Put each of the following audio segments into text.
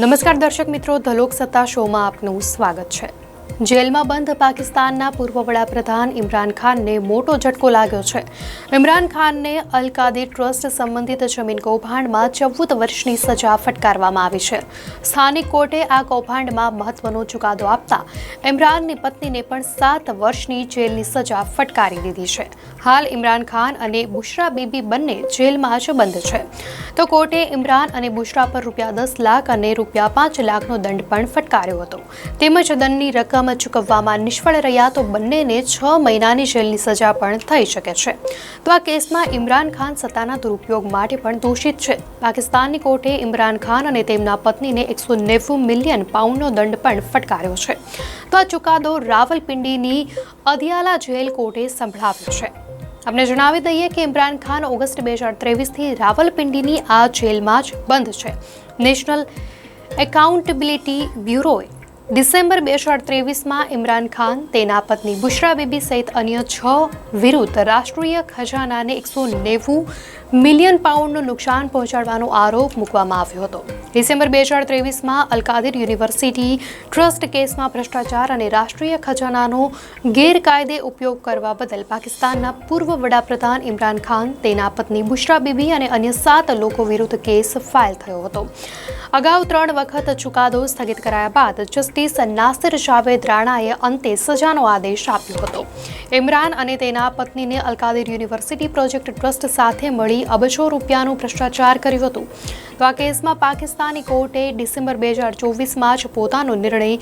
નમસ્કાર દર્શક મિત્રો, ધ લોકસત્તા શોમાં આપનું સ્વાગત છે। જેલમાં બંધ પાકિસ્તાનના પૂર્વ વડાપ્રધાન ઇમરાન ખાનને મોટો ઝટકો લાગ્યો છે। ઇમરાન ખાનને અલ કાદિર ટ્રસ્ટ સંબંધિત જમીન કૌભાંડમાં 14 વર્ષની સજા ફટકારવામાં આવી છે। સ્થાનિક કોર્ટે આ કૌભાંડમાં મહત્વનો ચુકાદો આપતા ઇમરાનની પત્નીને પણ 7 વર્ષની જેલની સજા ફટકારી દીધી છે। હાલ ઇમરાન ખાન અને બુશરા બીબી બંને જેલમાં જ બંધ છે, તો કોર્ટે ઇમરાન અને બુશરા પર ₹10 લાખ અને ₹5 લાખનો દંડ પણ ફટકાર્યો હતો। તેમજ દંડની રકમ ચૂકવવામાં નિષ્ફળ રહ્યા તો બંનેને 6 મહિનાની જેલની સજા પણ થઈ શકે છે। તો આ કેસમાં ઇમરાન ખાન સત્તાના દુરુપયોગ માટે પણ દોષિત છે। પાકિસ્તાનની કોર્ટે ઇમરાન ખાન અને તેમના પત્નીને £190 મિલિયન નો દંડ પણ ફટકાર્યો છે। તો આ ચુકાદો રાવલપિંડીની અદિયાલા જેલ કોર્ટે સંભળાવ્યો છે। આપણે જણાવી દઈએ કે ઇમરાન ખાન ઓગસ્ટ 2023થી રાવલપિંડીની આ જેલમાં જ બંધ છે। નેશનલ એકાઉન્ટેબિલિટી બ્યુરોએ ડિસેમ્બર 2023માં ઇમરાન ખાન, તેના પત્ની બુશરા બીબી સહિત અન્ય 6 વિરુદ્ધ રાષ્ટ્રીય ખજાનાને £190 મિલિયન નું નુકસાન પહોંચાડવાનો આરોપ મૂકવામાં આવ્યો હતો। ડિસેમ્બર 2023માં અલ કાદિર યુનિવર્સિટી ટ્રસ્ટ કેસમાં ભ્રષ્ટાચાર અને રાષ્ટ્રીય ખજાનાનો ગેરકાયદે ઉપયોગ કરવા બદલ પાકિસ્તાનના પૂર્વ વડાપ્રધાન ઇમરાન ખાન, તેના પત્ની બુશરા બીબી અને અન્ય 7 લોકો વિરુદ્ધ કેસ ફાઇલ થયો હતો। અગાઉ 3 વખત ચુકાદો સ્થગિત કરાયા બાદ જસ્ટિસ નાસિર જાવેદ રાણાએ અંતે સજાનો આદેશ આપ્યો હતો। ઇમરાન અને તેના પત્નીને અલ કાદિર યુનિવર્સિટી પ્રોજેક્ટ ટ્રસ્ટ સાથે મળી અબજો રૂપિયાનું ભ્રષ્ટાચાર કર્યું હતું। તો આ કેસમાં પાકિસ્તાની કોર્ટે ડિસેમ્બર 2024માં જ પોતાનો નિર્ણય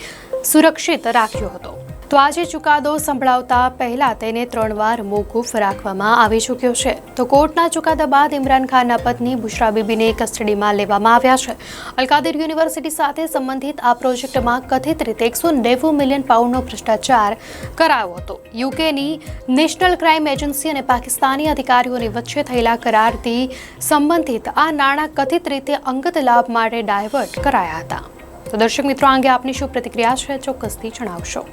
સુરક્ષિત રાખ્યો હતો। તો આજે ચુકાદો સંભળાવતા પહેલા તેને 3 વાર મોકૂફ રાખવામાં આવી ચૂક્યો છે। તો કોર્ટના ચુકાદા બાદ ઇમરાન ખાનના પત્ની બુશરા બીબીને કસ્ટડીમાં લેવામાં આવ્યા છે। અલ કાદિર યુનિવર્સિટી સાથે સંબંધિત આ પ્રોજેક્ટમાં કથિત રીતે £190 મિલિયન નો ભ્રષ્ટાચાર કરાયો હતો। યુકેની નેશનલ ક્રાઇમ એજન્સી અને પાકિસ્તાની અધિકારીઓની વચ્ચે થયેલા કરારથી સંબંધિત આ નાણાં કથિત રીતે અંગત લાભ માટે ડાયવર્ટ કરાયા હતા। તો દર્શક મિત્રો, આ અંગે આપની શું પ્રતિક્રિયા છે, ચોક્કસથી જણાવશો।